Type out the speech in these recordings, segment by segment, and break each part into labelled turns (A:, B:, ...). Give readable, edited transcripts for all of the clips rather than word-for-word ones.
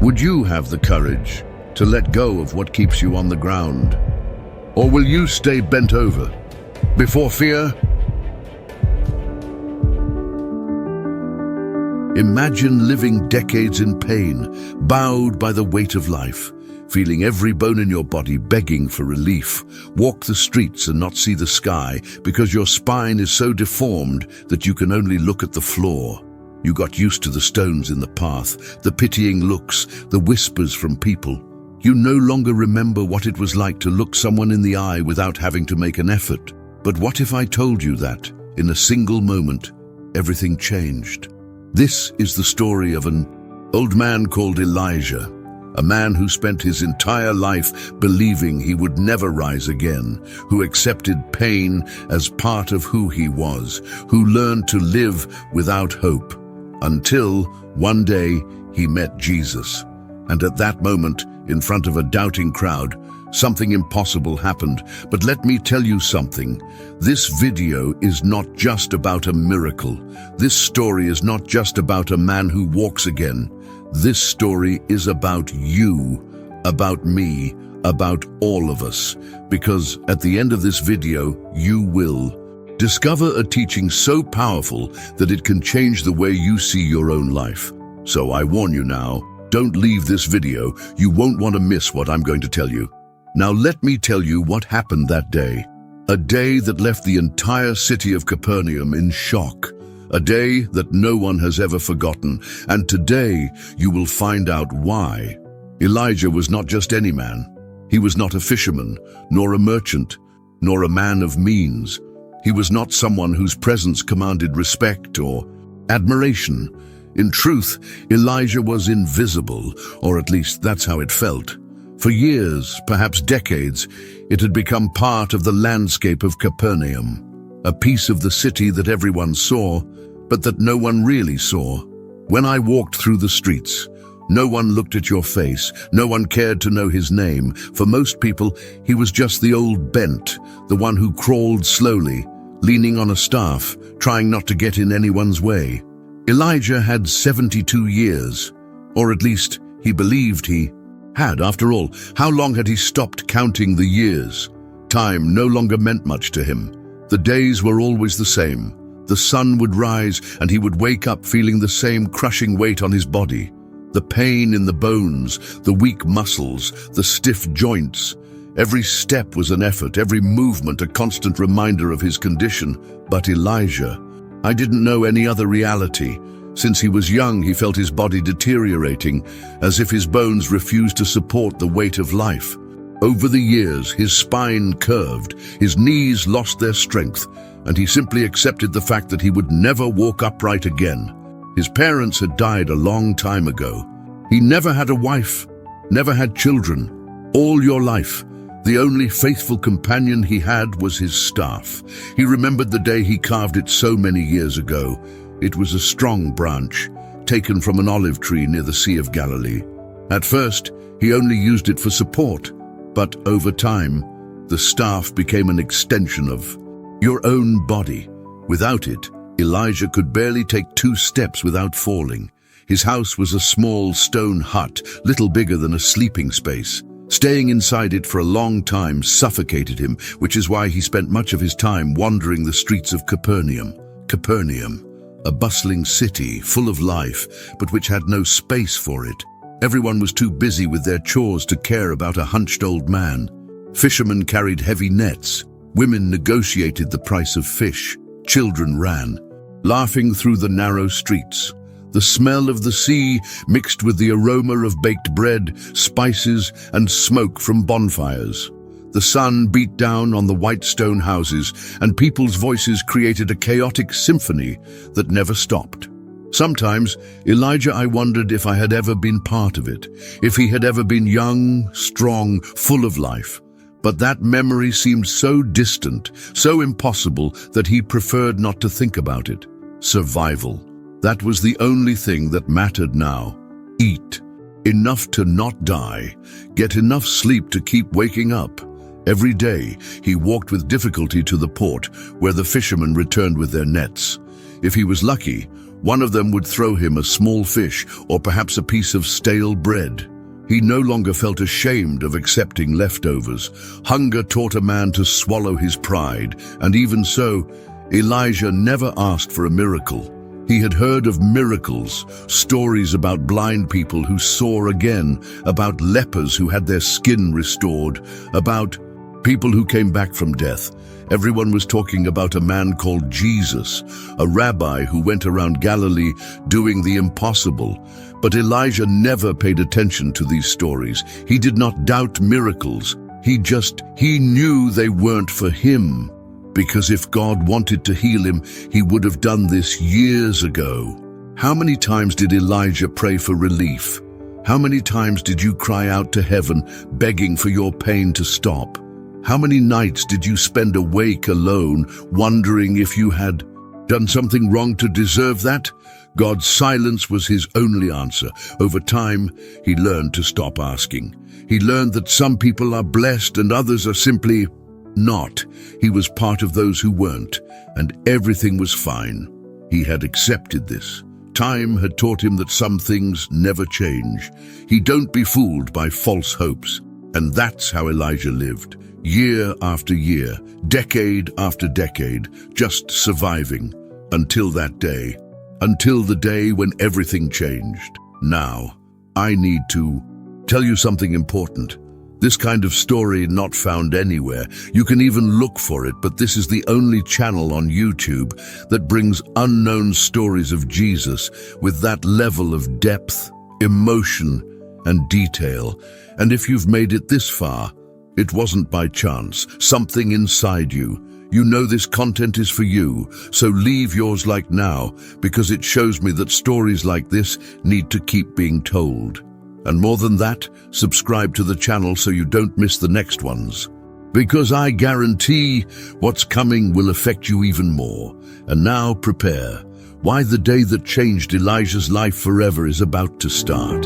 A: Would you have the courage to let go of what keeps you on the ground? Or will you stay bent over before fear? Imagine living decades in pain, bowed by the weight of life, feeling every bone in your body begging for relief. Walk the streets and not see the sky because your spine is so deformed that you can only look at the floor. You got used to the stones in the path, the pitying looks, the whispers from people. You no longer remember what it was like to look someone in the eye without having to make an effort. But what if I told you that, in a single moment, everything changed? This is the story of an old man called Elijah, a man who spent his entire life believing he would never rise again, who accepted pain as part of who he was, who learned to live without hope, until one day he met Jesus. And at that moment, in front of a doubting crowd, something impossible happened. But let me tell you something. This video is not just about a miracle. This story is not just about a man who walks again. This story is about you, about me, about all of us. Because at the end of this video, you will discover a teaching so powerful that it can change the way you see your own life. So I warn you now, don't leave this video. You won't want to miss what I'm going to tell you. Now let me tell you what happened that day. A day that left the entire city of Capernaum in shock. A day that no one has ever forgotten. And today you will find out why. Elijah was not just any man. He was not a fisherman, nor a merchant, nor a man of means. He was not someone whose presence commanded respect or admiration. In truth, Elijah was invisible, or at least that's how it felt. For years, perhaps decades, it had become part of the landscape of Capernaum, a piece of the city that everyone saw, but that no one really saw. When I walked through the streets, no one looked at your face, no one cared to know his name. For most people, he was just the old bent, the one who crawled slowly, leaning on a staff, trying not to get in anyone's way. Elijah had 72 years, or at least he believed he had. After all, how long had he stopped counting the years? Time no longer meant much to him. The days were always the same. The sun would rise and he would wake up feeling the same crushing weight on his body. The pain in the bones, the weak muscles, the stiff joints. Every step was an effort, every movement a constant reminder of his condition. But Elijah, I didn't know any other reality. Since he was young, he felt his body deteriorating, as if his bones refused to support the weight of life. Over the years, his spine curved, his knees lost their strength, and he simply accepted the fact that he would never walk upright again. His parents had died a long time ago. He never had a wife, never had children. All your life, the only faithful companion he had was his staff. He remembered the day he carved it so many years ago. It was a strong branch, taken from an olive tree near the Sea of Galilee. At first, he only used it for support, but over time, the staff became an extension of your own body. Without it, Elijah could barely take 2 steps without falling. His house was a small stone hut, little bigger than a sleeping space. Staying inside it for a long time suffocated him, which is why he spent much of his time wandering the streets of Capernaum. Capernaum, a bustling city full of life, but which had no space for it. Everyone was too busy with their chores to care about a hunched old man. Fishermen carried heavy nets. Women negotiated the price of fish. Children ran, laughing through the narrow streets. The smell of the sea mixed with the aroma of baked bread, spices, and smoke from bonfires. The sun beat down on the white stone houses, and people's voices created a chaotic symphony that never stopped. Sometimes, Elijah, I wondered if I had ever been part of it, if he had ever been young, strong, full of life. But that memory seemed so distant, so impossible, that he preferred not to think about it. Survival. That was the only thing that mattered now. Eat. Enough to not die. Get enough sleep to keep waking up. Every day, he walked with difficulty to the port, where the fishermen returned with their nets. If he was lucky, One of them would throw him a small fish or perhaps a piece of stale bread. He no longer felt ashamed of accepting leftovers. Hunger taught a man to swallow his pride, and even so, Elijah never asked for a miracle. He had heard of miracles, stories about blind people who saw again, about lepers who had their skin restored, about people who came back from death. Everyone was talking about a man called Jesus, a rabbi who went around Galilee doing the impossible. But Elijah never paid attention to these stories. He did not doubt miracles. He knew they weren't for him. Because if God wanted to heal him, he would have done this years ago. How many times did Elijah pray for relief? How many times did you cry out to heaven, begging for your pain to stop? How many nights did you spend awake alone, wondering if you had done something wrong to deserve that? God's silence was his only answer. Over time, he learned to stop asking. He learned that some people are blessed and others are simply not. He was part of those who weren't, and everything was fine. He had accepted this. Time had taught him that some things never change. Don't be fooled by false hopes. And that's how Elijah lived. Year after year, decade after decade, just surviving. Until that day. Until the day when everything changed. Now, I need to tell you something important. This kind of story not found anywhere. You can even look for it, but this is the only channel on YouTube that brings unknown stories of Jesus with that level of depth, emotion, and detail. And if you've made it this far, it wasn't by chance. Something inside you. You know this content is for you, so leave yours like now, because it shows me that stories like this need to keep being told. And more than that, subscribe to the channel so you don't miss the next ones. Because I guarantee what's coming will affect you even more. And now prepare. Why the day that changed Elijah's life forever is about to start.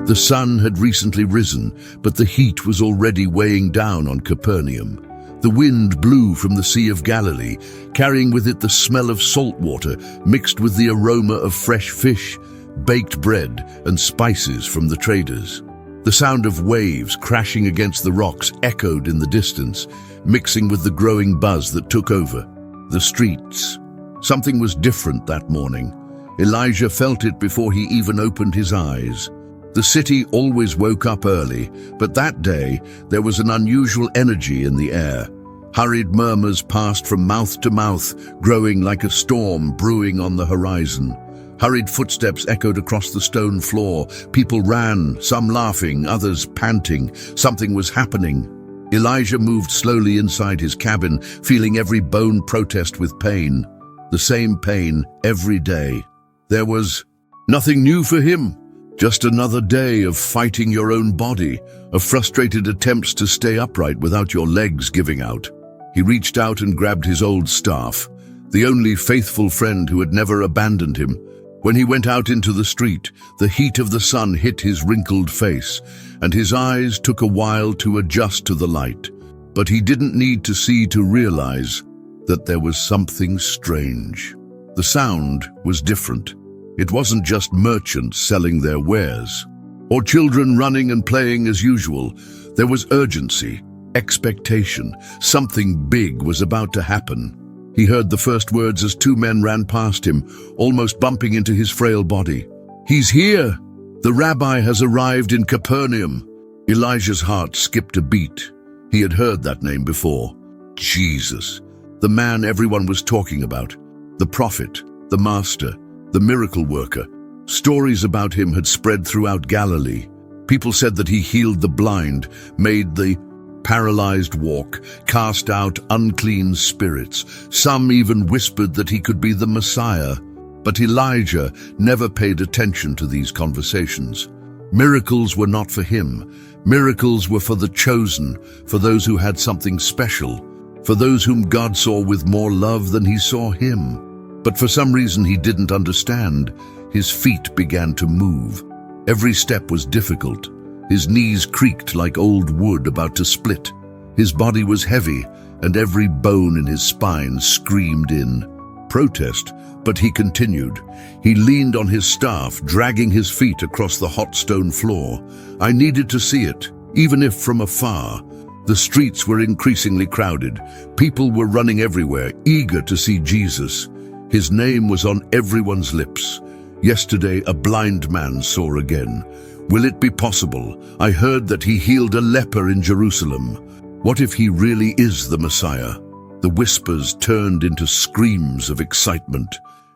A: The sun had recently risen, but the heat was already weighing down on Capernaum. The wind blew from the Sea of Galilee, carrying with it the smell of salt water mixed with the aroma of fresh fish, baked bread, and spices from the traders. The sound of waves crashing against the rocks echoed in the distance, mixing with the growing buzz that took over the streets. Something was different that morning. Elijah felt it before he even opened his eyes. The city always woke up early, but that day there was an unusual energy in the air. Hurried murmurs passed from mouth to mouth, growing like a storm brewing on the horizon. Hurried footsteps echoed across the stone floor. People ran, some laughing, others panting. Something was happening. Elijah moved slowly inside his cabin, feeling every bone protest with pain. The same pain every day. There was nothing new for him. Just another day of fighting your own body, of frustrated attempts to stay upright without your legs giving out. He reached out and grabbed his old staff, the only faithful friend who had never abandoned him. When he went out into the street, the heat of the sun hit his wrinkled face, and his eyes took a while to adjust to the light. But he didn't need to see to realize that there was something strange. The sound was different. It wasn't just merchants selling their wares, or children running and playing as usual. There was urgency, expectation. Something big was about to happen. He heard the first words as two men ran past him, almost bumping into his frail body. "He's here! The rabbi has arrived in Capernaum." Elijah's heart skipped a beat. He had heard that name before. Jesus, the man everyone was talking about. The prophet, the master, the miracle worker. Stories about him had spread throughout Galilee. People said that he healed the blind, made the paralyzed walk, cast out unclean spirits. Some even whispered that he could be the Messiah. But Elijah never paid attention to these conversations. Miracles were not for him. Miracles were for the chosen, for those who had something special, for those whom God saw with more love than he saw him. But for some reason he didn't understand. His feet began to move. Every step was difficult. His knees creaked like old wood about to split. His body was heavy, and every bone in his spine screamed in protest, but he continued. He leaned on his staff, dragging his feet across the hot stone floor. I needed to see it, even if from afar. The streets were increasingly crowded. People were running everywhere, eager to see Jesus. His name was on everyone's lips. Yesterday, a blind man saw again. Will it be possible? I heard that he healed a leper in Jerusalem. What if he really is the Messiah? The whispers turned into screams of excitement.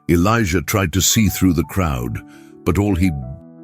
A: Elijah tried to see through the crowd, but all he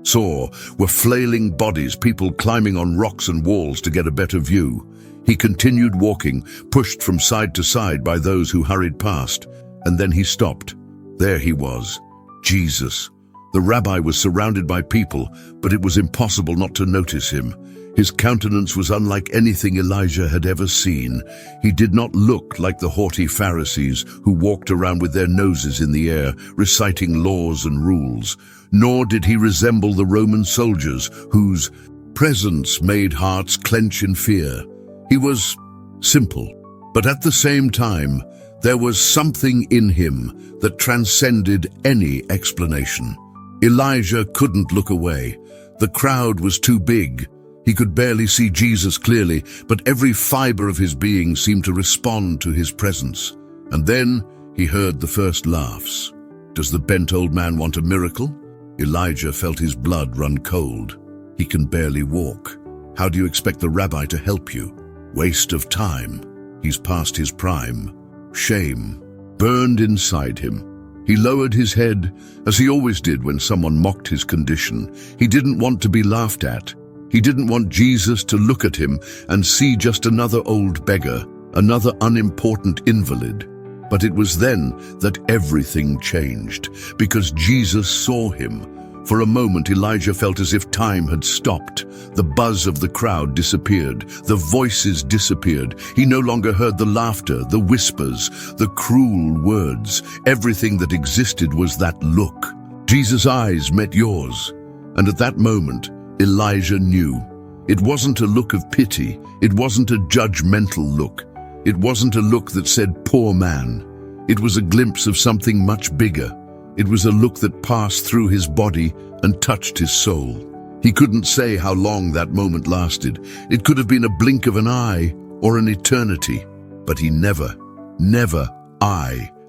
A: saw were flailing bodies, people climbing on rocks and walls to get a better view. He continued walking, pushed from side to side by those who hurried past, and then he stopped. There he was, Jesus. The rabbi was surrounded by people, but it was impossible not to notice him. His countenance was unlike anything Elijah had ever seen. He did not look like the haughty Pharisees who walked around with their noses in the air, reciting laws and rules. Nor did he resemble the Roman soldiers whose presence made hearts clench in fear. He was simple, but at the same time, there was something in him that transcended any explanation. Elijah couldn't look away. The crowd was too big. He could barely see Jesus clearly, but every fiber of his being seemed to respond to his presence. And then he heard the first laughs. Does the bent old man want a miracle? Elijah felt his blood run cold. He can barely walk. How do you expect the rabbi to help you? Waste of time. He's past his prime. Shame burned inside him. He lowered his head, as he always did when someone mocked his condition. He didn't want to be laughed at. He didn't want Jesus to look at him and see just another old beggar, another unimportant invalid. But it was then that everything changed, because Jesus saw him. For a moment, Elijah felt as if time had stopped. The buzz of the crowd disappeared. The voices disappeared. He no longer heard the laughter, the whispers, the cruel words. Everything that existed was that look. Jesus' eyes met yours. And at that moment, Elijah knew. It wasn't a look of pity. It wasn't a judgmental look. It wasn't a look that said, "Poor man." It was a glimpse of something much bigger. It was a look that passed through his body and touched his soul. He couldn't say how long that moment lasted. It could have been a blink of an eye or an eternity. But he never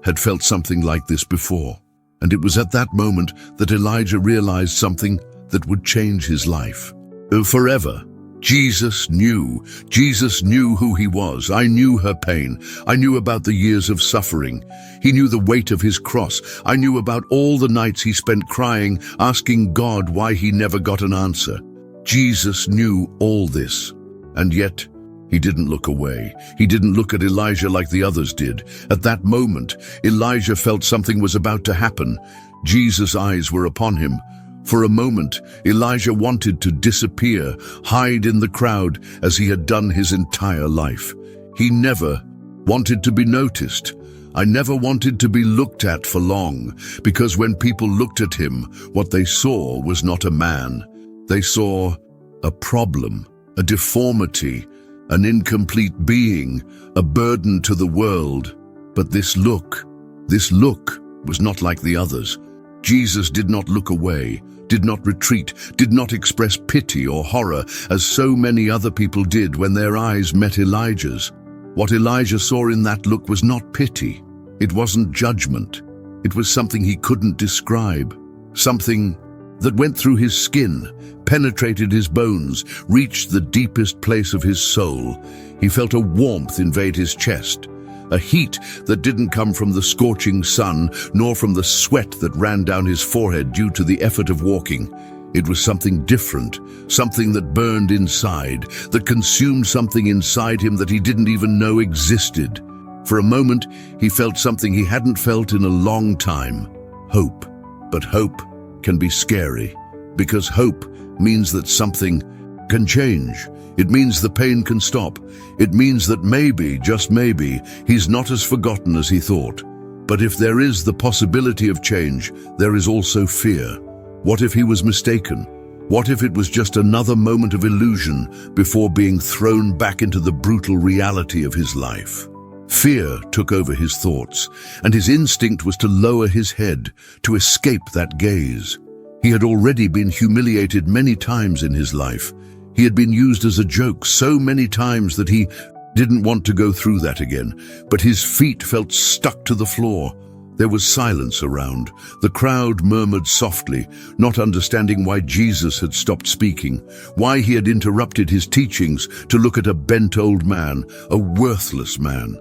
A: had felt something like this before. And it was at that moment that Elijah realized something that would change his life. Forever. Jesus knew who he was. I knew her pain. I knew about the years of suffering. He knew the weight of his cross. I knew about all the nights he spent crying, asking God why he never got an answer. Jesus knew all this. And yet, he didn't look away. He didn't look at Elijah like the others did. At that moment, Elijah felt something was about to happen. Jesus' eyes were upon him. For a moment, Elijah wanted to disappear, hide in the crowd as he had done his entire life. He never wanted to be noticed. I never wanted to be looked at for long, because when people looked at him, what they saw was not a man. They saw a problem, a deformity, an incomplete being, a burden to the world. But this look was not like the others. Jesus did not look away, did not retreat, did not express pity or horror as so many other people did when their eyes met Elijah's. What Elijah saw in that look was not pity. It wasn't judgment. It was something he couldn't describe. Something that went through his skin, penetrated his bones, reached the deepest place of his soul. He felt a warmth invade his chest. A heat that didn't come from the scorching sun, nor from the sweat that ran down his forehead due to the effort of walking. It was something different, something that burned inside, that consumed something inside him that he didn't even know existed. For a moment, he felt something he hadn't felt in a long time. Hope. But hope can be scary, because hope means that something can change. It means the pain can stop. It means that maybe, just maybe, he's not as forgotten as he thought. But if there is the possibility of change, there is also fear. What if he was mistaken? What if it was just another moment of illusion before being thrown back into the brutal reality of his life? Fear took over his thoughts, and his instinct was to lower his head, to escape that gaze. He had already been humiliated many times in his life. He had been used as a joke so many times that he didn't want to go through that again, but his feet felt stuck to the floor. There was silence around. The crowd murmured softly, not understanding why Jesus had stopped speaking, why he had interrupted his teachings to look at a bent old man, a worthless man.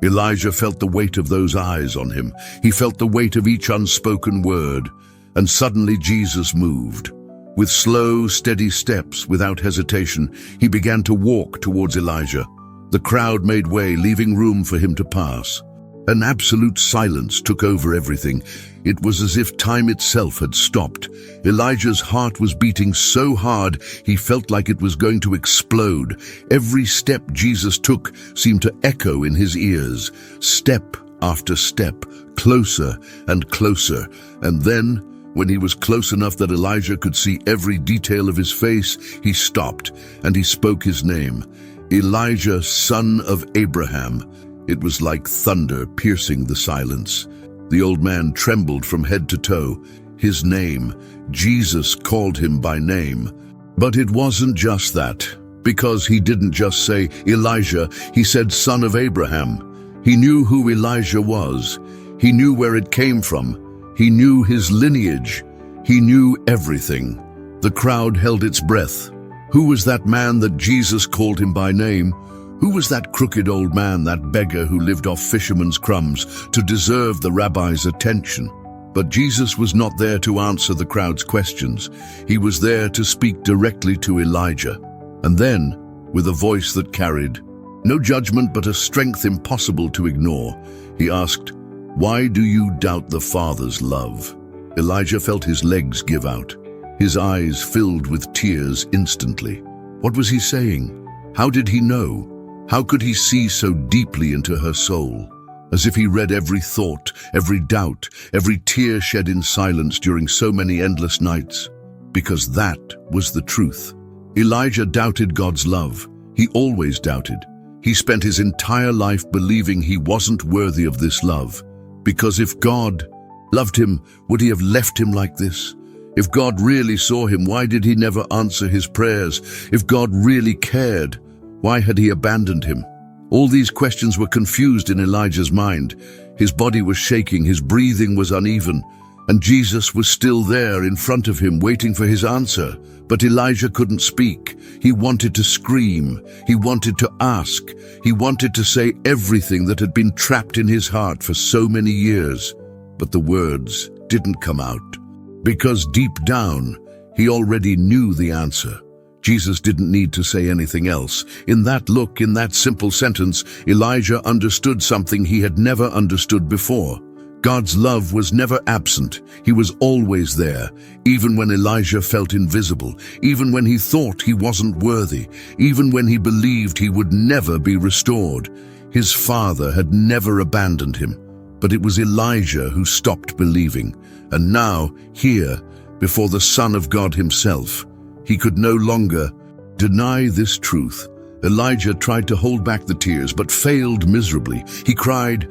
A: Elijah felt the weight of those eyes on him. He felt the weight of each unspoken word. And suddenly Jesus moved. With slow, steady steps, without hesitation, he began to walk towards Elijah. The crowd made way, leaving room for him to pass. An absolute silence took over everything. It was as if time itself had stopped. Elijah's heart was beating so hard he felt like it was going to explode. Every step Jesus took seemed to echo in his ears. Step after step, closer and closer. And then, when he was close enough that Elijah could see every detail of his face, he stopped and he spoke his name. Elijah, son of Abraham. It was like thunder piercing the silence. The old man trembled from head to toe. His name, Jesus called him by name. But it wasn't just that, because he didn't just say Elijah, he said son of Abraham. He knew who Elijah was. He knew where it came from. He knew his lineage. He knew everything. The crowd held its breath. Who was that man that Jesus called him by name? Who was that crooked old man, that beggar who lived off fishermen's crumbs, to deserve the rabbi's attention? But Jesus was not there to answer the crowd's questions. He was there to speak directly to Elijah. And then, with a voice that carried no judgment but a strength impossible to ignore, he asked, "Why do you doubt the Father's love?" Elijah felt his legs give out. His eyes filled with tears instantly. What was he saying? How did he know? How could he see so deeply into her soul? As if he read every thought, every doubt, every tear shed in silence during so many endless nights. Because that was the truth. Elijah doubted God's love. He always doubted. He spent his entire life believing he wasn't worthy of this love. Because if God loved him, would he have left him like this? If God really saw him, why did he never answer his prayers? If God really cared, why had he abandoned him? All these questions were confused in Elijah's mind. His body was shaking, his breathing was uneven, and Jesus was still there in front of him, waiting for his answer. But Elijah couldn't speak. He wanted to scream. He wanted to ask. He wanted to say everything that had been trapped in his heart for so many years. But the words didn't come out. Because deep down, he already knew the answer. Jesus didn't need to say anything else. In that look, in that simple sentence, Elijah understood something he had never understood before. God's love was never absent. He was always there, even when Elijah felt invisible, even when he thought he wasn't worthy, even when he believed he would never be restored. His father had never abandoned him, but it was Elijah who stopped believing. And now, here, before the Son of God himself, he could no longer deny this truth. Elijah tried to hold back the tears, but failed miserably. He cried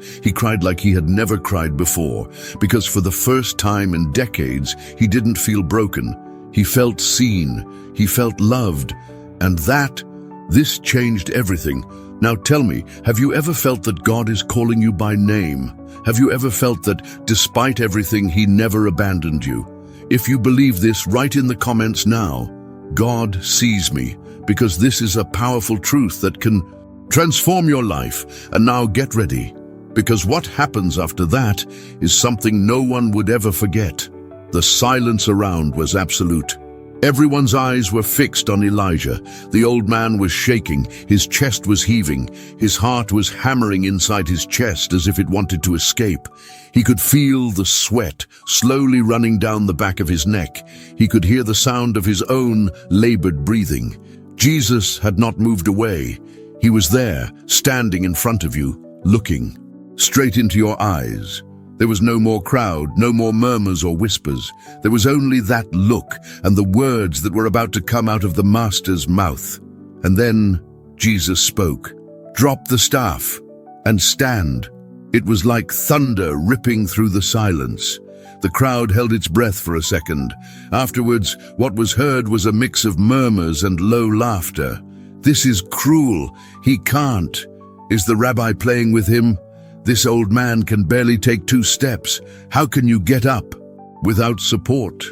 A: like he had never cried before, because for the first time in decades, he didn't feel broken. He felt seen, he felt loved, and this changed everything. Now tell me, have you ever felt that God is calling you by name? Have you ever felt that, despite everything, he never abandoned you? If you believe this, write in the comments now. God sees me, because this is a powerful truth that can transform your life. And now get ready, because what happens after that is something no one would ever forget. The silence around was absolute. Everyone's eyes were fixed on Elijah. The old man was shaking, his chest was heaving, his heart was hammering inside his chest as if it wanted to escape. He could feel the sweat slowly running down the back of his neck. He could hear the sound of his own labored breathing. Jesus had not moved away. He was there, standing in front of you, looking straight into your eyes. There was no more crowd, no more murmurs or whispers. There was only that look and the words that were about to come out of the Master's mouth. And then Jesus spoke. "Drop the staff." and stand. It was like thunder ripping through the silence. The crowd held its breath for a second. Afterwards, what was heard was a mix of murmurs and low laughter. "This is cruel. He can't. Is the rabbi playing with him? This old man can barely take 2 steps. How can you get up?" Without support.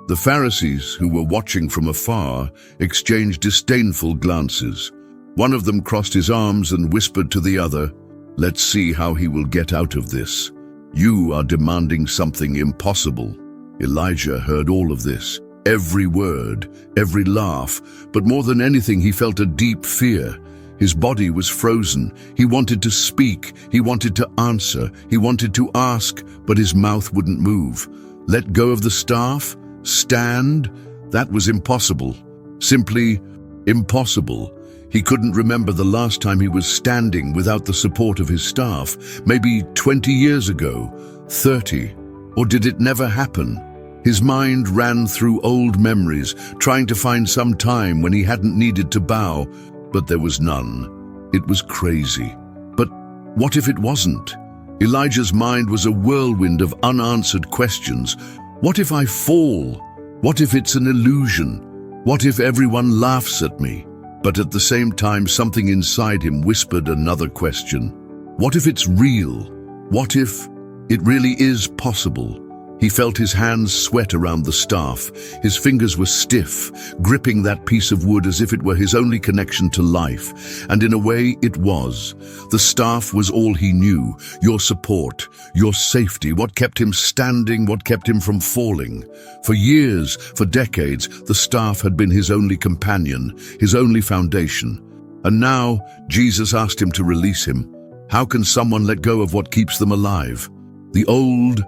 A: The Pharisees, who were watching from afar, exchanged disdainful glances. One of them crossed his arms and whispered to the other, "Let's see how he will get out of this. You are demanding something impossible." Elijah heard all of this, every word, every laugh, but more than anything he felt a deep fear. His body was frozen. He wanted to speak, he wanted to answer, he wanted to ask, but his mouth wouldn't move. Let go of the staff? Stand? That was impossible. Simply impossible. He couldn't remember the last time he was standing without the support of his staff. Maybe 20 years ago, 30, or did it never happen? His mind ran through old memories, trying to find some time when he hadn't needed to bow, but there was none. It was crazy. But what if it wasn't? Elijah's mind was a whirlwind of unanswered questions. What if I fall? What if it's an illusion? What if everyone laughs at me? But at the same time, something inside him whispered another question. What if it's real? What if it really is possible? He felt his hands sweat around the staff. His fingers were stiff, gripping that piece of wood as if it were his only connection to life. And in a way, it was. The staff was all he knew, your support, your safety, what kept him standing, what kept him from falling. For years, for decades, the staff had been his only companion, his only foundation. And now, Jesus asked him to release him. How can someone let go of what keeps them alive? The old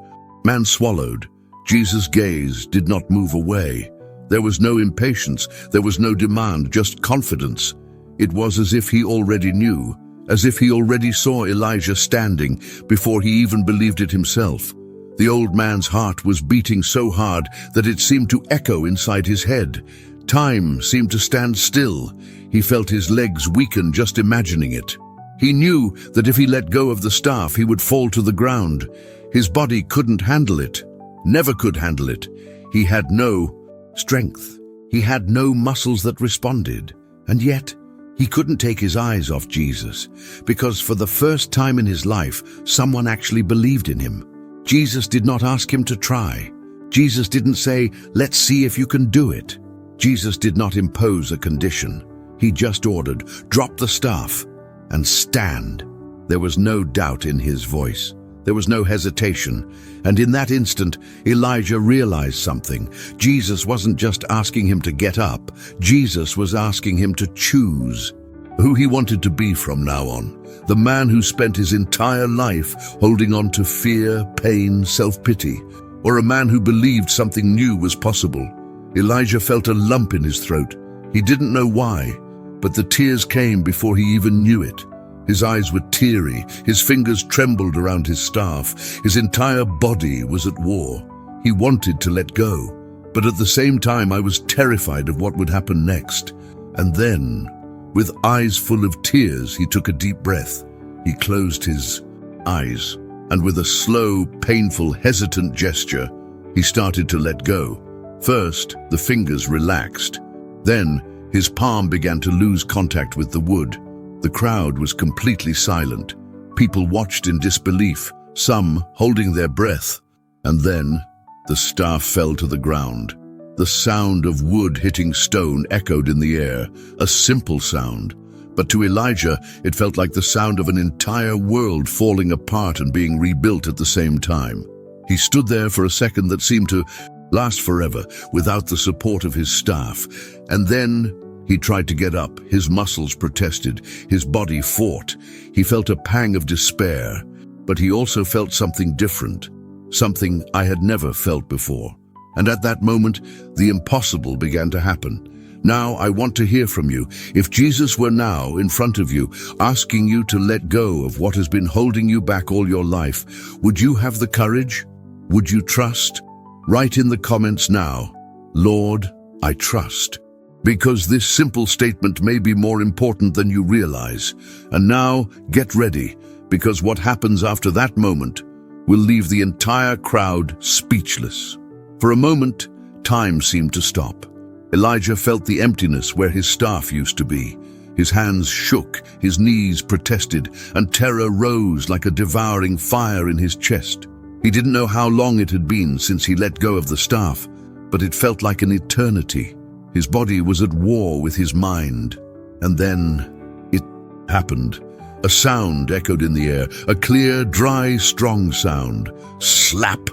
A: man swallowed. Jesus' gaze did not move away. There was no impatience, there was no demand, just confidence. It was as if he already knew, as if he already saw Elijah standing before he even believed it himself. The old man's heart was beating so hard that it seemed to echo inside his head. Time seemed to stand still. He felt his legs weaken just imagining it. He knew that if he let go of the staff, he would fall to the ground. His body couldn't handle it, never could handle it. He had no strength. He had no muscles that responded. And yet, he couldn't take his eyes off Jesus, because for the first time in his life, someone actually believed in him. Jesus did not ask him to try. Jesus didn't say, "Let's see if you can do it." Jesus did not impose a condition. He just ordered, "Drop the staff and stand." There was no doubt in his voice. There was no hesitation. And in that instant, Elijah realized something. Jesus wasn't just asking him to get up. Jesus was asking him to choose who he wanted to be from now on. The man who spent his entire life holding on to fear, pain, self-pity, or a man who believed something new was possible. Elijah felt a lump in his throat. He didn't know why, but the tears came before he even knew it. His eyes were teary, his fingers trembled around his staff, his entire body was at war. He wanted to let go, but at the same time I was terrified of what would happen next. And then, with eyes full of tears, he took a deep breath. He closed his eyes, and with a slow, painful, hesitant gesture, he started to let go. First, the fingers relaxed. Then, his palm began to lose contact with the wood. The crowd was completely silent. People watched in disbelief, some holding their breath. And then, the staff fell to the ground. The sound of wood hitting stone echoed in the air, a simple sound. But to Elijah, it felt like the sound of an entire world falling apart and being rebuilt at the same time. He stood there for a second that seemed to last forever, without the support of his staff. And then, he tried to get up. His muscles protested. His body fought. He felt a pang of despair, but he also felt something different, something I had never felt before. And at that moment, the impossible began to happen. Now I want to hear from you. If Jesus were now in front of you, asking you to let go of what has been holding you back all your life, would you have the courage? Would you trust? Write in the comments now, "Lord, I trust." Because this simple statement may be more important than you realize. And now, get ready, because what happens after that moment will leave the entire crowd speechless. For a moment, time seemed to stop. Elijah felt the emptiness where his staff used to be. His hands shook, his knees protested, and terror rose like a devouring fire in his chest. He didn't know how long it had been since he let go of the staff, but it felt like an eternity. His body was at war with his mind. And then it happened. A sound echoed in the air, a clear, dry, strong sound. Slap!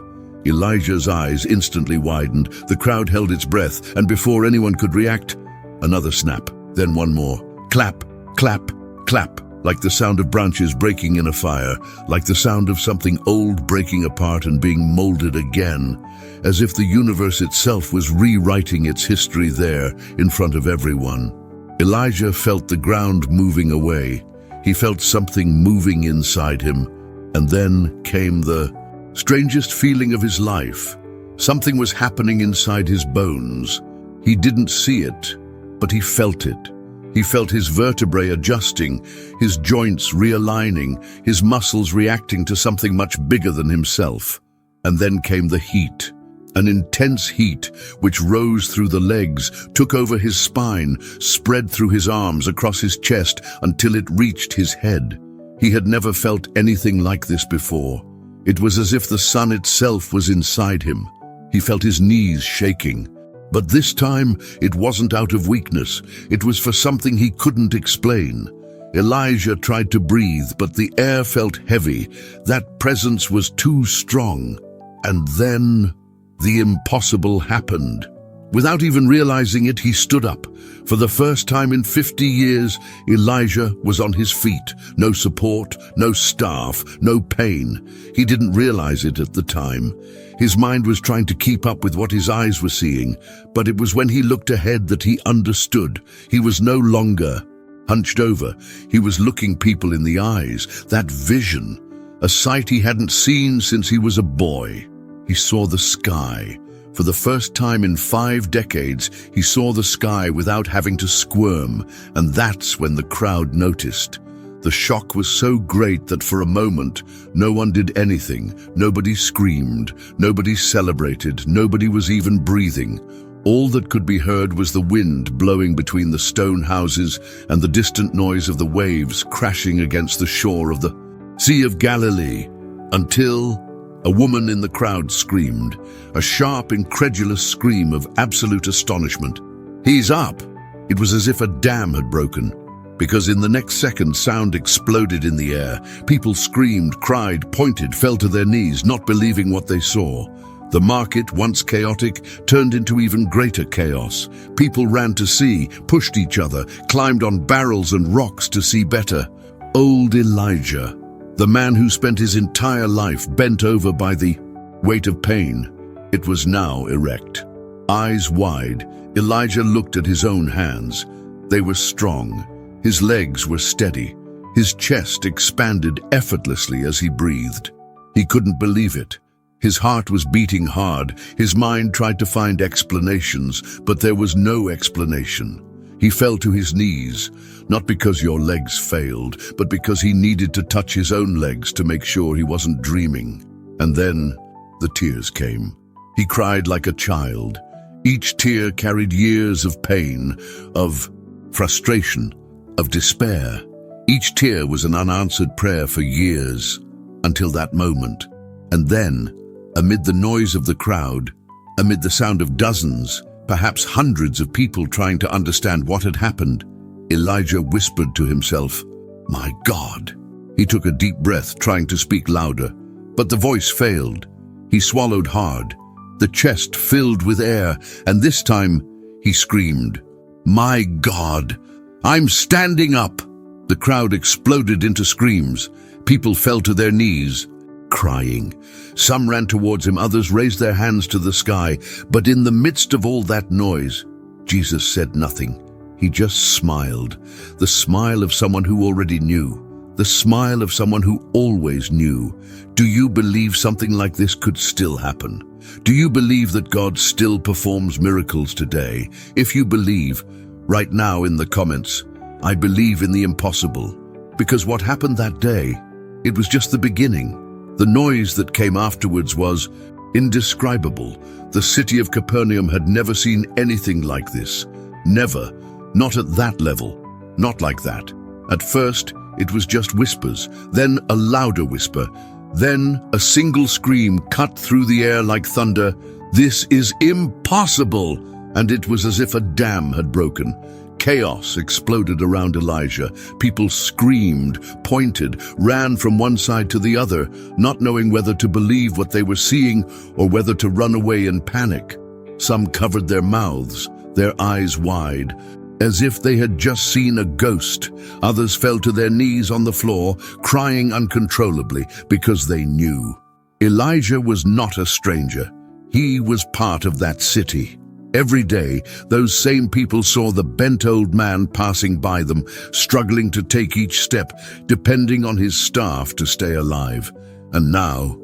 A: Elijah's eyes instantly widened. The crowd held its breath, and before anyone could react, another snap, then one more. Clap, clap, clap, like the sound of branches breaking in a fire, like the sound of something old breaking apart and being molded again, as if the universe itself was rewriting its history there in front of everyone. Elijah felt the ground moving away. He felt something moving inside him, and then came the strangest feeling of his life. Something was happening inside his bones. He didn't see it, but he felt it. He felt his vertebrae adjusting, his joints realigning, his muscles reacting to something much bigger than himself. And then came the heat. An intense heat which rose through the legs, took over his spine, spread through his arms, across his chest, until it reached his head. He had never felt anything like this before. It was as if the sun itself was inside him. He felt his knees shaking. But this time, it wasn't out of weakness. It was for something he couldn't explain. Elijah tried to breathe, but the air felt heavy. That presence was too strong. And then the impossible happened. Without even realizing it, he stood up. For the first time in 50 years, Elijah was on his feet. No support, no staff, no pain. He didn't realize it at the time. His mind was trying to keep up with what his eyes were seeing, but it was when he looked ahead that he understood. He was no longer hunched over. He was looking people in the eyes. That vision, a sight he hadn't seen since he was a boy. He saw the sky. For the first time in 5 decades, he saw the sky without having to squirm, and that's when the crowd noticed. The shock was so great that for a moment, no one did anything. Nobody screamed, nobody celebrated, nobody was even breathing. All that could be heard was the wind blowing between the stone houses and the distant noise of the waves crashing against the shore of the Sea of Galilee, until a woman in the crowd screamed, a sharp, incredulous scream of absolute astonishment. "He's up!" It was as if a dam had broken, because in the next second, sound exploded in the air. People screamed, cried, pointed, fell to their knees, not believing what they saw. The market, once chaotic, turned into even greater chaos. People ran to see, pushed each other, climbed on barrels and rocks to see better. Old Elijah, the man who spent his entire life bent over by the weight of pain, it was now erect. Eyes wide, Elijah looked at his own hands. They were strong. His legs were steady. His chest expanded effortlessly as he breathed. He couldn't believe it. His heart was beating hard. His mind tried to find explanations, but there was no explanation. He fell to his knees, not because your legs failed, but because he needed to touch his own legs to make sure he wasn't dreaming. And then the tears came. He cried like a child. Each tear carried years of pain, of frustration, of despair. Each tear was an unanswered prayer for years, until that moment. And then, amid the noise of the crowd, amid the sound of dozens, perhaps hundreds of people trying to understand what had happened, Elijah whispered to himself, "My God." He took a deep breath, trying to speak louder, but the voice failed. He swallowed hard. The chest filled with air, and this time he screamed, "My God, I'm standing up!" The crowd exploded into screams. People fell to their knees, crying. Some ran towards him, others raised their hands to the sky. But in the midst of all that noise, Jesus said nothing. He just smiled, the smile of someone who already knew, the smile of someone who always knew. Do you believe something like this could still happen? Do you believe that God still performs miracles today? If you believe, right now in the comments, "I believe in the impossible," because what happened that day It was just the beginning. The noise that came afterwards was indescribable. The city of Capernaum had never seen anything like this. Never. Not at that level. Not like that. At first, it was just whispers, then a louder whisper, then a single scream cut through the air like thunder. "This is impossible!" And it was as if a dam had broken. Chaos exploded around Elijah. People screamed, pointed, ran from one side to the other, not knowing whether to believe what they were seeing or whether to run away in panic. Some covered their mouths, their eyes wide, as if they had just seen a ghost. Others fell to their knees on the floor, crying uncontrollably because they knew. Elijah was not a stranger. He was part of that city. Every day, those same people saw the bent old man passing by them, struggling to take each step, depending on his staff to stay alive. And now,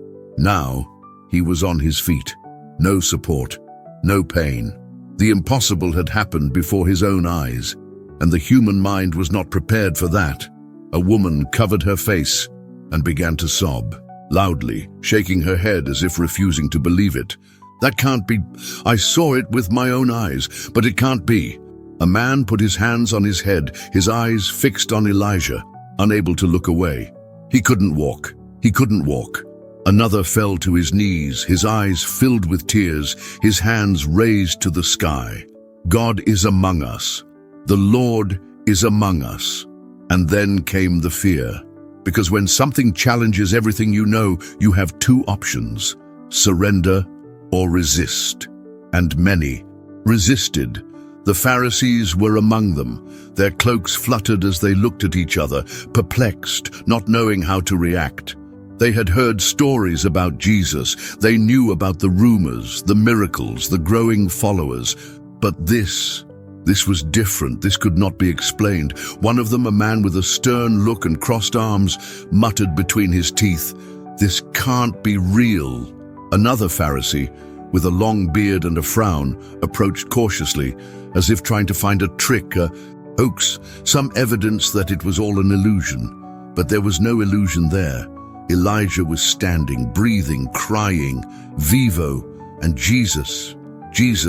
A: he was on his feet. No support, no pain. The impossible had happened before his own eyes, and the human mind was not prepared for that. A woman covered her face and began to sob, loudly, shaking her head as if refusing to believe it. "That can't be. I saw it with my own eyes, but it can't be." A man put his hands on his head, his eyes fixed on Elijah, unable to look away. He couldn't walk. He couldn't walk. Another fell to his knees, his eyes filled with tears, his hands raised to the sky. "God is among us. The Lord is among us." And then came the fear. Because when something challenges everything you know, you have two options: surrender or resist. And many resisted. The Pharisees were among them. Their cloaks fluttered as they looked at each other, perplexed, not knowing how to react. They had heard stories about Jesus. They knew about the rumors, the miracles, the growing followers. But this was different. This could not be explained. One of them, a man with a stern look and crossed arms, muttered between his teeth, "This can't be real." Another Pharisee, with a long beard and a frown, approached cautiously, as if trying to find a trick, a hoax, some evidence that it was all an illusion. But there was no illusion there. Elijah was standing, breathing, crying, vivo, and Jesus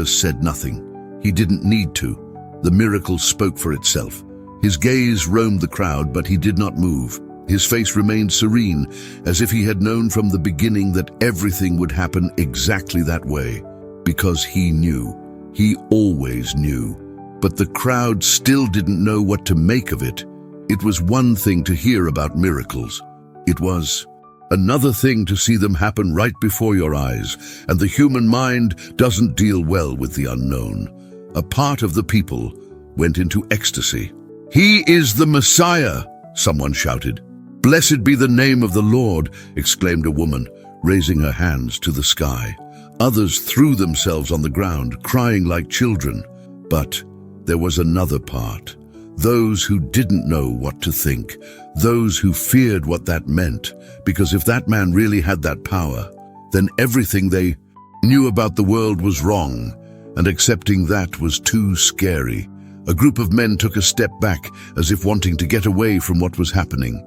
A: said nothing. He didn't need to. The miracle spoke for itself. His gaze roamed the crowd, but he did not move. His face remained serene, as if he had known from the beginning that everything would happen exactly that way. Because he knew. He always knew. But the crowd still didn't know what to make of it. It was one thing to hear about miracles. It was another thing to see them happen right before your eyes, and the human mind doesn't deal well with the unknown. A part of the people went into ecstasy. "He is the Messiah!" someone shouted. "Blessed be the name of the Lord," exclaimed a woman, raising her hands to the sky. Others threw themselves on the ground, crying like children. But there was another part. Those who didn't know what to think. Those who feared what that meant. Because if that man really had that power, then everything they knew about the world was wrong, and accepting that was too scary. A group of men took a step back, as if wanting to get away from what was happening.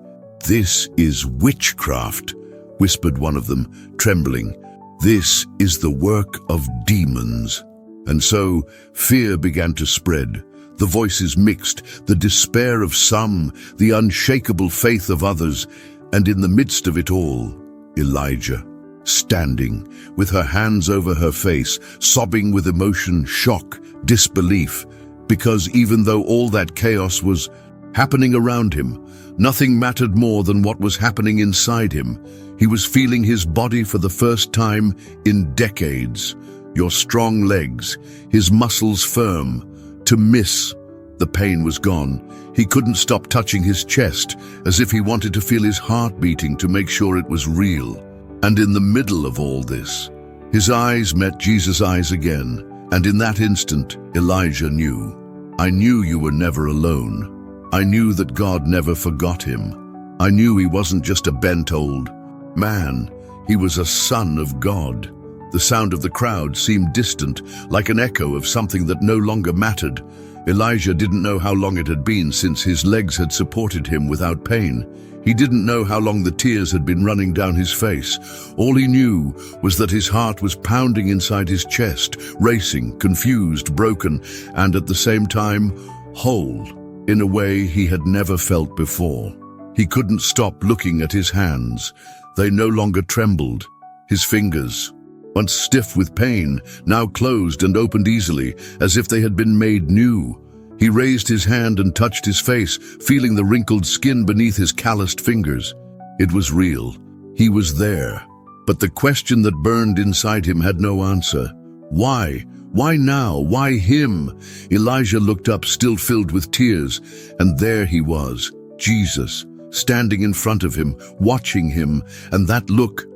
A: "This is witchcraft," whispered one of them, trembling. "This is the work of demons." And so fear began to spread. The voices mixed, the despair of some, the unshakable faith of others, and in the midst of it all, Elijah, standing, with her hands over her face, sobbing with emotion, shock, disbelief, because even though all that chaos was happening around him, nothing mattered more than what was happening inside him. He was feeling his body for the first time in decades. Your strong legs, his muscles firm. To miss. The pain was gone. He couldn't stop touching his chest, as if he wanted to feel his heart beating to make sure it was real. And in the middle of all this, his eyes met Jesus' eyes again. And in that instant, Elijah knew. "I knew you were never alone. I knew that God never forgot him. I knew he wasn't just a bent old man. He was a son of God." The sound of the crowd seemed distant, like an echo of something that no longer mattered. Elijah didn't know how long it had been since his legs had supported him without pain. He didn't know how long the tears had been running down his face. All he knew was that his heart was pounding inside his chest, racing, confused, broken, and at the same time, whole, in a way he had never felt before. He couldn't stop looking at his hands. They no longer trembled. His fingers, once stiff with pain, now closed and opened easily, as if they had been made new. He raised his hand and touched his face, feeling the wrinkled skin beneath his calloused fingers. It was real. He was there. But the question that burned inside him had no answer. Why? Why now? Why him? Elijah looked up, still filled with tears, and there he was, Jesus, standing in front of him, watching him, and that look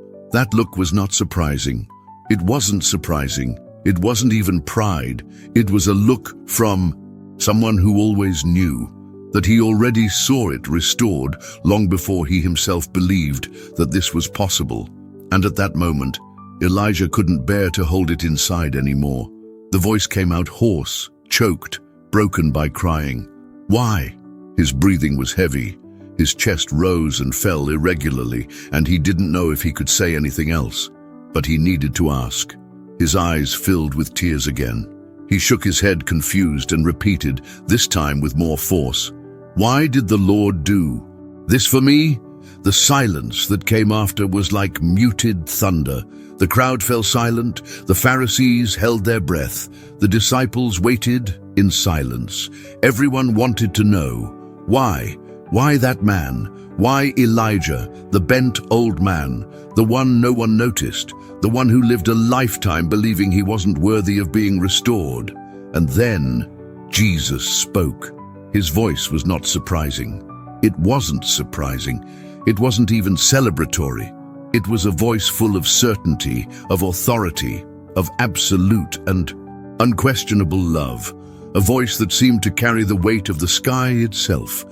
A: was not surprising. It wasn't surprising. It wasn't even pride. It was a look from someone who always knew, that he already saw it restored long before he himself believed that this was possible. And at that moment, Elijah couldn't bear to hold it inside anymore. The voice came out hoarse, choked, broken by crying. Why? His breathing was heavy. His chest rose and fell irregularly, and he didn't know if he could say anything else. But he needed to ask. His eyes filled with tears again. He shook his head confused and repeated, this time with more force, "Why did the Lord do this for me?" The silence that came after was like muted thunder. The crowd fell silent. The Pharisees held their breath. The disciples waited in silence. Everyone wanted to know, why? Why that man? Why Elijah, the bent old man, the one no one noticed, the one who lived a lifetime believing he wasn't worthy of being restored? And then Jesus spoke. His voice was not surprising. It wasn't surprising. It wasn't even celebratory. It was a voice full of certainty, of authority, of absolute and unquestionable love. A voice that seemed to carry the weight of the sky itself.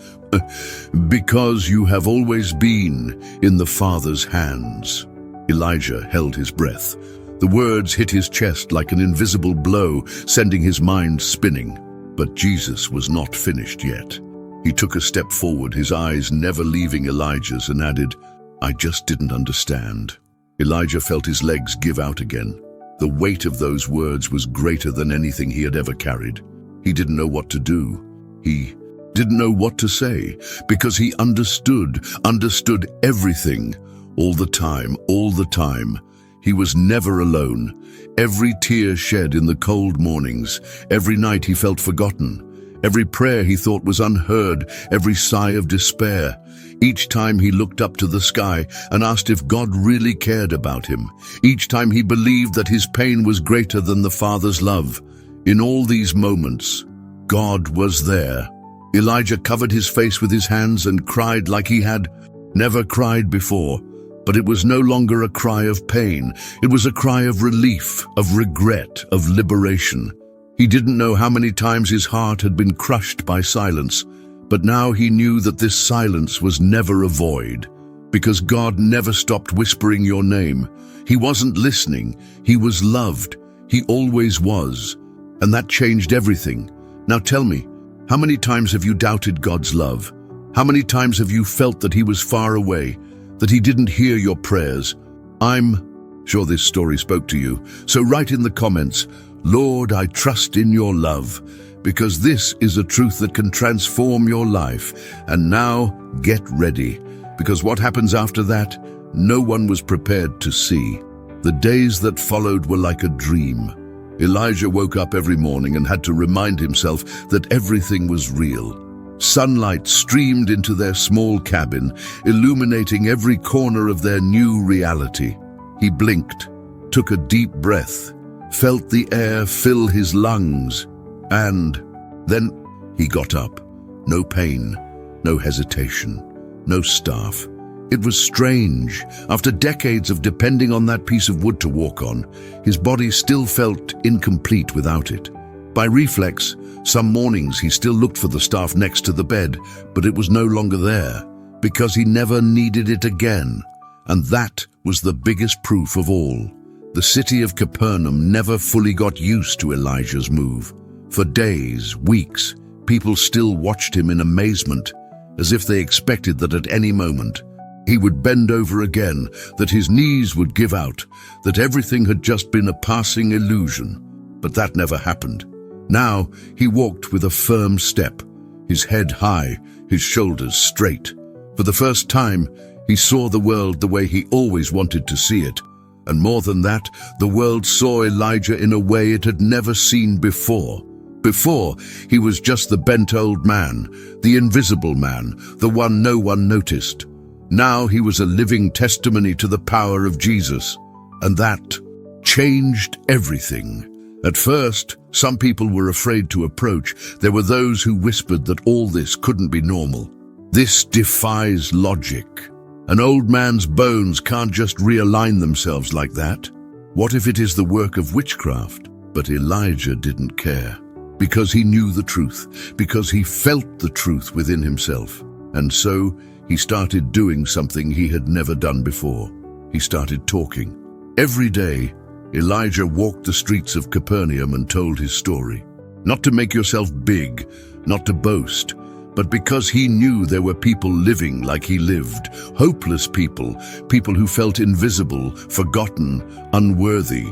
A: Because you have always been in the Father's hands. Elijah held his breath. The words hit his chest like an invisible blow, sending his mind spinning. But Jesus was not finished yet. He took a step forward, his eyes never leaving Elijah's, and added, "I just didn't understand." Elijah felt his legs give out again. The weight of those words was greater than anything he had ever carried. He didn't know what to do. He didn't know what to say, because he understood everything, all the time. He was never alone. Every tear shed in the cold mornings, every night he felt forgotten, every prayer he thought was unheard, every sigh of despair. Each time he looked up to the sky and asked if God really cared about him. Each time he believed that his pain was greater than the Father's love. In all these moments, God was there. Elijah covered his face with his hands and cried like he had never cried before. But it was no longer a cry of pain. It was a cry of relief, of regret, of liberation. He didn't know how many times his heart had been crushed by silence, but now he knew that this silence was never a void, because God never stopped whispering your name. He wasn't listening. He was loved. He always was. And that changed everything. Now tell me, how many times have you doubted God's love? How many times have you felt that he was far away, that he didn't hear your prayers? I'm sure this story spoke to you. So write in the comments, "Lord, I trust in your love," because this is a truth that can transform your life. And now get ready, because what happens after that, no one was prepared to see. The days that followed were like a dream. Elijah woke up every morning and had to remind himself that everything was real. Sunlight streamed into their small cabin, illuminating every corner of their new reality. He blinked, took a deep breath, felt the air fill his lungs, and then he got up. No pain, no hesitation, no staff. It was strange. After decades of depending on that piece of wood to walk on, his body still felt incomplete without it. By reflex, some mornings he still looked for the staff next to the bed, but it was no longer there, because he never needed it again. And that was the biggest proof of all. The city of Capernaum never fully got used to Elijah's move. For days, weeks, people still watched him in amazement. as if they expected that at any moment he would bend over again, that his knees would give out, that everything had just been a passing illusion. But that never happened. Now he walked with a firm step, his head high, his shoulders straight. For the first time, he saw the world the way he always wanted to see it. And more than that, the world saw Elijah in a way it had never seen before. Before, he was just the bent old man, the invisible man, the one no one noticed. Now he was a living testimony to the power of Jesus. And that changed everything. At first, some people were afraid to approach. There were those who whispered that all this couldn't be normal. This defies logic. An old man's bones can't just realign themselves like that. What if it is the work of witchcraft? But Elijah didn't care, because he knew the truth, because he felt the truth within himself. And so he started doing something he had never done before. He started talking. Every day, Elijah walked the streets of Capernaum and told his story. Not to make yourself big, not to boast, but because he knew there were people living like he lived, hopeless people, people who felt invisible, forgotten, unworthy,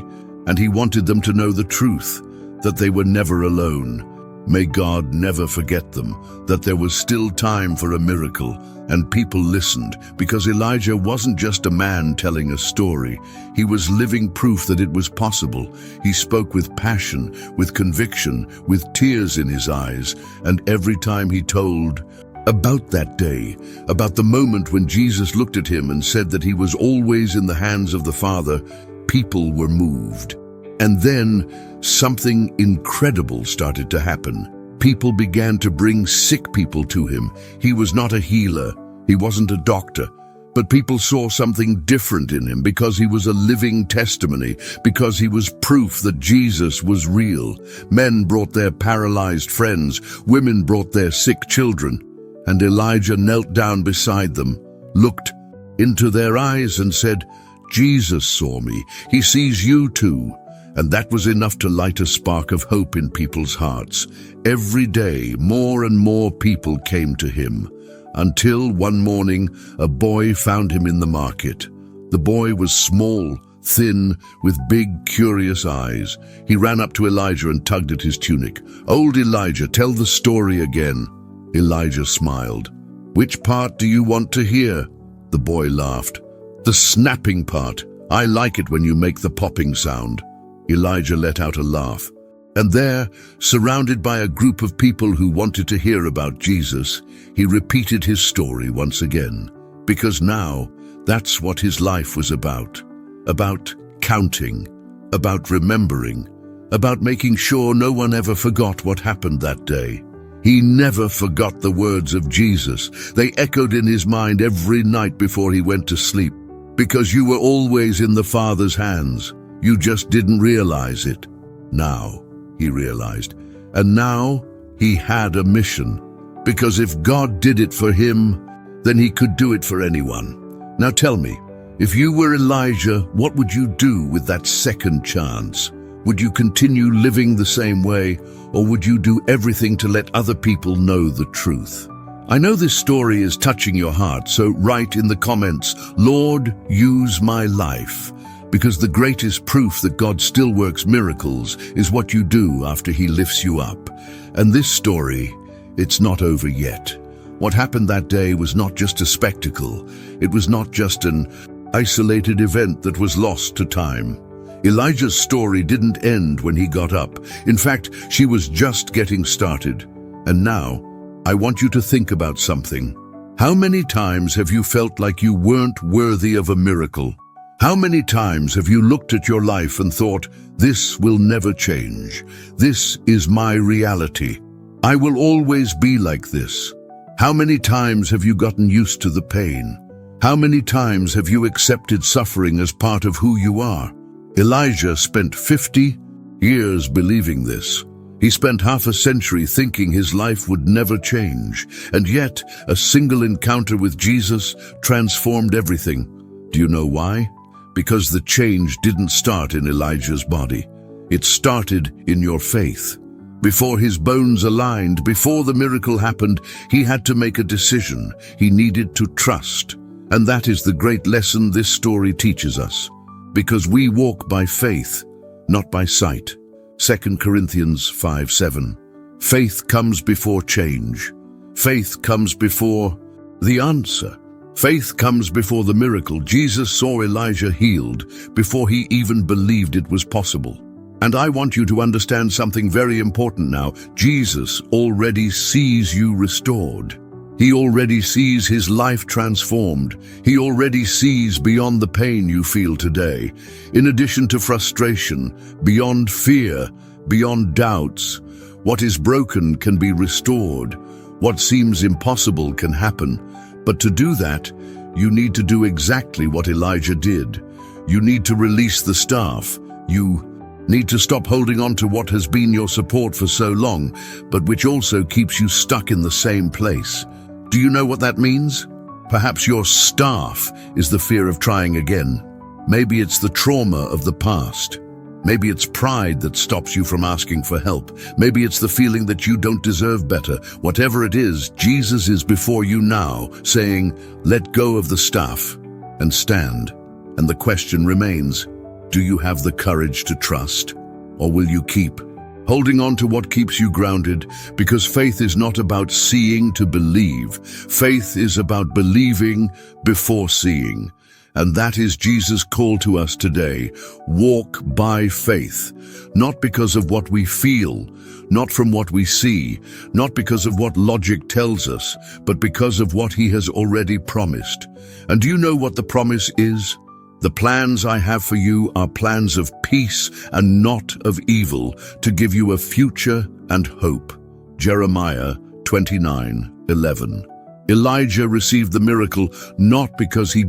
A: and he wanted them to know the truth, that they were never alone. May God never forget them, that there was still time for a miracle, and people listened, because Elijah wasn't just a man telling a story. He was living proof that it was possible. He spoke with passion, with conviction, with tears in his eyes, and every time he told about that day, about the moment when Jesus looked at him and said that he was always in the hands of the Father, people were moved. And then something incredible started to happen. People began to bring sick people to him. He was not a healer. He wasn't a doctor. But people saw something different in him because he was a living testimony, because he was proof that Jesus was real. Men brought their paralyzed friends. Women brought their sick children. And Elijah knelt down beside them, looked into their eyes and said, "Jesus saw me. He sees you too." And that was enough to light a spark of hope in people's hearts. Every day, more and more people came to him, until one morning, a boy found him in the market. The boy was small, thin, with big, curious eyes. He ran up to Elijah and tugged at his tunic. "Old Elijah, tell the story again." Elijah smiled. "Which part do you want to hear?" The boy laughed. "The snapping part. I like it when you make the popping sound." Elijah let out a laugh. And there, surrounded by a group of people who wanted to hear about Jesus, he repeated his story once again. Because now, that's what his life was about. About counting, about remembering, about making sure no one ever forgot what happened that day. He never forgot the words of Jesus. They echoed in his mind every night before he went to sleep. Because you were always in the Father's hands. You just didn't realize it. Now, he realized. And now, he had a mission. Because if God did it for him, then he could do it for anyone. Now tell me, if you were Elijah, what would you do with that second chance? Would you continue living the same way, or would you do everything to let other people know the truth? I know this story is touching your heart, so write in the comments, "Lord, use my life." Because the greatest proof that God still works miracles is what you do after he lifts you up. And this story, it's not over yet. What happened that day was not just a spectacle. It was not just an isolated event that was lost to time. Elijah's story didn't end when he got up. In fact, she was just getting started. And now, I want you to think about something. How many times have you felt like you weren't worthy of a miracle? How many times have you looked at your life and thought, "This will never change. This is my reality. I will always be like this"? How many times have you gotten used to the pain? How many times have you accepted suffering as part of who you are? Elijah spent 50 years believing this. He spent half a century thinking his life would never change. And yet, a single encounter with Jesus transformed everything. Do you know why? Because the change didn't start in Elijah's body. It started in your faith. Before his bones aligned, before the miracle happened, he had to make a decision. He needed to trust. And that is the great lesson this story teaches us. Because we walk by faith, not by sight. 2 Corinthians 5:7. Faith comes before change. Faith comes before the answer. Faith comes before the miracle. Jesus saw Elijah healed before he even believed it was possible. And I want you to understand something very important now. Jesus already sees you restored. He already sees his life transformed. He already sees beyond the pain you feel today. In addition to frustration, beyond fear, beyond doubts, what is broken can be restored. What seems impossible can happen. But to do that, you need to do exactly what Elijah did. You need to release the staff. You need to stop holding on to what has been your support for so long, but which also keeps you stuck in the same place. Do you know what that means? Perhaps your staff is the fear of trying again. Maybe it's the trauma of the past. Maybe it's pride that stops you from asking for help. Maybe it's the feeling that you don't deserve better. Whatever it is, Jesus is before you now, saying, let go of the staff and stand. And the question remains, do you have the courage to trust? Or will you keep holding on to what keeps you grounded? Because faith is not about seeing to believe. Faith is about believing before seeing. And that is Jesus' call to us today. Walk by faith, not because of what we feel, not from what we see, not because of what logic tells us, but because of what he has already promised. And do you know what the promise is? The plans I have for you are plans of peace and not of evil, to give you a future and hope. Jeremiah 29:11. Elijah received the miracle not because he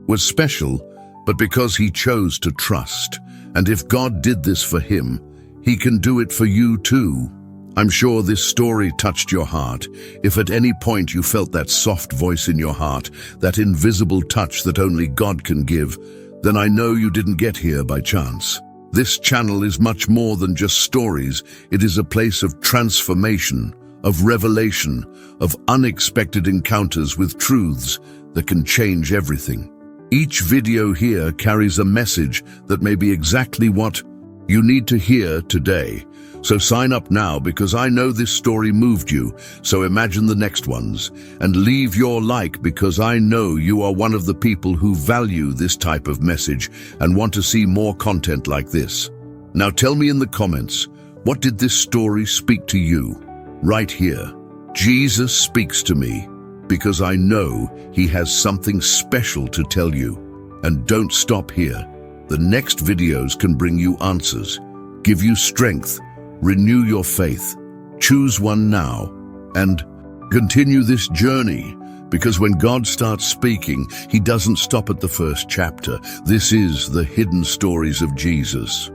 A: was special, but because he chose to trust. And if God did this for him, he can do it for you too. I'm sure this story touched your heart. If at any point you felt that soft voice in your heart, that invisible touch that only God can give, then I know you didn't get here by chance. This channel is much more than just stories. It is a place of transformation, of revelation, of unexpected encounters with truths that can change everything. Each video here carries a message that may be exactly what you need to hear today. So sign up now, because I know this story moved you. So imagine the next ones and leave your like, because I know you are one of the people who value this type of message and want to see more content like this. Now tell me in the comments, what did this story speak to you? Right here. Jesus speaks to me because I know he has something special to tell you. And don't stop here. The next videos can bring you answers, give you strength, renew your faith. Choose one now and continue this journey, because when God starts speaking, he doesn't stop at the first chapter. This is the hidden stories of Jesus.